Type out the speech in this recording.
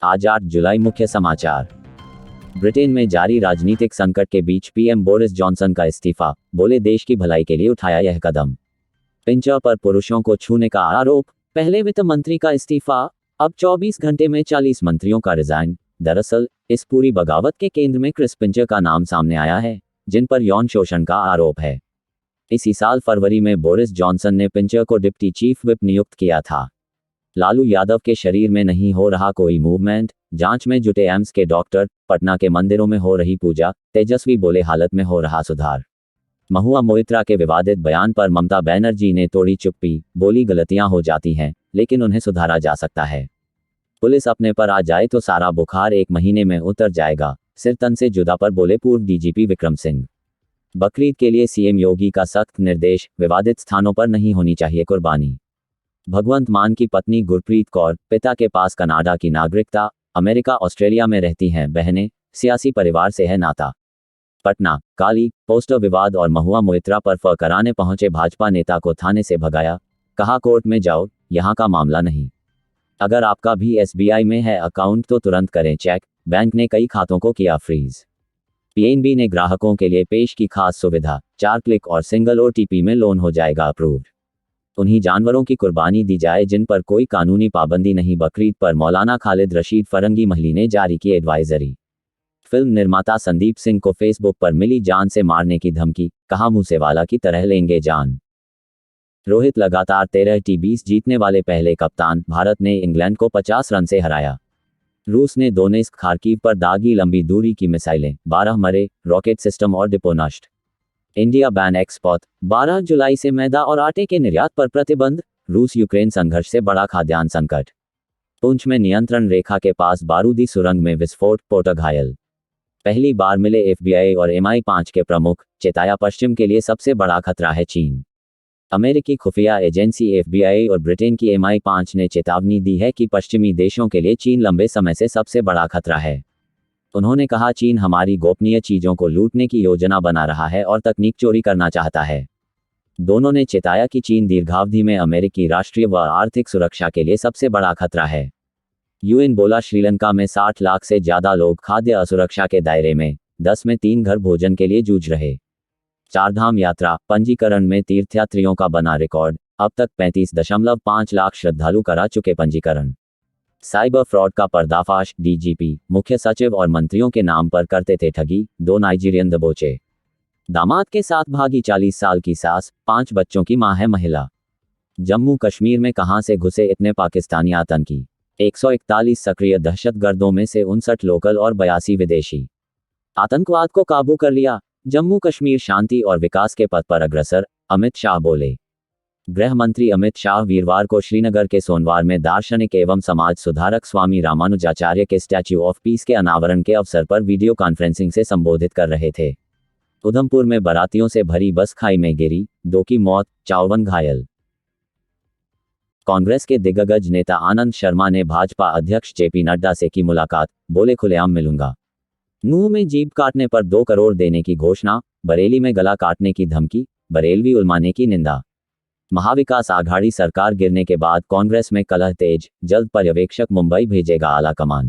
आज 8 जुलाई मुख्य समाचार। ब्रिटेन में जारी राजनीतिक संकट के बीच पीएम बोरिस जॉनसन का इस्तीफा, बोले देश की भलाई के लिए उठाया यह कदम। पिंच पर पुरुषों को छूने का आरोप, पहले वित्त मंत्री का इस्तीफा, अब 24 घंटे में 40 मंत्रियों का रिजाइन। दरअसल इस पूरी बगावत के केंद्र में क्रिस पिंच का नाम सामने आया है, जिन पर यौन शोषण का आरोप है। इसी साल फरवरी में बोरिस जॉनसन ने पिंच को डिप्टी चीफ विप नियुक्त किया था। लालू यादव के शरीर में नहीं हो रहा कोई मूवमेंट, जांच में जुटे एम्स के डॉक्टर, पटना के मंदिरों में हो रही पूजा, तेजस्वी बोले हालत में हो रहा सुधार। महुआ मोइत्रा के विवादित बयान पर ममता बनर्जी ने तोड़ी चुप्पी, बोली गलतियां हो जाती हैं, लेकिन उन्हें सुधारा जा सकता है। पुलिस अपने पर आ जाए तो सारा बुखार 1 महीने में उतर जाएगा, सिर तन से जुदा पर बोले पूर्व डीजीपी विक्रम सिंह। बकरीद के लिए सीएम योगी का सख्त निर्देश, विवादित स्थानों पर नहीं होनी चाहिए कुर्बानी। भगवंत मान की पत्नी गुरप्रीत कौर, पिता के पास कनाडा की नागरिकता, अमेरिका ऑस्ट्रेलिया में रहती हैं बहनें, सियासी परिवार से है नाता। पटना, काली पोस्टर विवाद और महुआ मोइत्रा पर फ कराने पहुंचे भाजपा नेता को थाने से भगाया, कहा कोर्ट में जाओ, यहां का मामला नहीं। अगर आपका भी एसबीआई में है अकाउंट तो तुरंत करें चेक, बैंक ने कई खातों को किया फ्रीज। पीएनबी ने ग्राहकों के लिए पेश की खास सुविधा, 4 क्लिक और सिंगल ओटीपी में लोन हो जाएगा अप्रूव्ड। उन्हीं जानवरों की कुर्बानी दी जाए जिन पर कोई कानूनी पाबंदी नहीं। बकरीद पर मौलाना खालिद रशीद फरंगी महली ने जारी की एडवाइजरी। फिल्म निर्माता संदीप सिंह को फेसबुक पर मिली जान से मारने की धमकी, कहा मूसेवाला की तरह लेंगे जान। रोहित लगातार 13T20 जीतने वाले पहले कप्तान, भारत ने इंग्लैंड को 50 रन से हराया। रूस ने दोनेत्स्क खार्किव पर दागी लंबी दूरी की मिसाइलें, 12 मरे, रॉकेट सिस्टम और डिपो नष्ट। इंडिया बैन एक्सपोर्ट, 12 जुलाई से मैदा और आटे के निर्यात पर प्रतिबंध। रूस यूक्रेन संघर्ष से बड़ा खाद्यान्न संकट। पुंछ में नियंत्रण रेखा के पास बारूदी सुरंग में विस्फोट, पोटर घायल। पहली बार मिले एफबीआई और MI5 के प्रमुख, चेताया पश्चिम के लिए सबसे बड़ा खतरा है चीन। अमेरिकी खुफिया एजेंसी एफबीआई और ब्रिटेन की MI5 ने चेतावनी दी है कि पश्चिमी देशों के लिए चीन लंबे समय से सबसे बड़ा खतरा है। उन्होंने कहा चीन हमारी गोपनीय चीजों को लूटने की योजना बना रहा है और तकनीक चोरी करना चाहता है। दोनों ने चेताया कि चीन दीर्घावधि में अमेरिकी राष्ट्रीय व आर्थिक सुरक्षा के लिए सबसे बड़ा खतरा है। यूएन बोला श्रीलंका में 60 लाख से ज्यादा लोग खाद्य असुरक्षा के दायरे में, 10 में 3 घर भोजन के लिए जूझ रहे। चारधाम यात्रा पंजीकरण में तीर्थयात्रियों का बना रिकॉर्ड, अब तक 35.5 लाख श्रद्धालु करा चुके पंजीकरण। साइबर फ्रॉड का पर्दाफाश, डीजीपी, मुख्य सचिव और मंत्रियों के नाम पर करते थे ठगी, 2 नाइजीरियन दबोचे। दामाद के साथ भागी 40 साल की सास, 5 बच्चों की मां है महिला। जम्मू कश्मीर में कहां से घुसे इतने पाकिस्तानी आतंकी, 141 सक्रिय दहशतगर्दों में से 59 लोकल और 82 विदेशी। आतंकवाद को काबू कर लिया, जम्मू कश्मीर शांति और विकास के पथ पर अग्रसर, अमित शाह बोले। गृह मंत्री अमित शाह वीरवार को श्रीनगर के सोनवार में दार्शनिक एवं समाज सुधारक स्वामी रामानुजाचार्य के स्टैच्यू ऑफ पीस के अनावरण के अवसर पर वीडियो कॉन्फ्रेंसिंग से संबोधित कर रहे थे। उधमपुर में बारातियों से भरी बस खाई में गिरी, 2 की मौत, 54 घायल। कांग्रेस के दिग्गज नेता आनंद शर्मा ने भाजपा अध्यक्ष जेपी नड्डा से की मुलाकात, बोले खुलेआम मिलूंगा। नूह में जीप काटने पर 2 करोड़ देने की घोषणा, बरेली में गला काटने की धमकी, बरेलवी उलमाने की निंदा। महाविकास आघाड़ी सरकार गिरने के बाद कांग्रेस में कलह तेज, जल्द पर्यवेक्षक मुंबई भेजेगा आला कमान।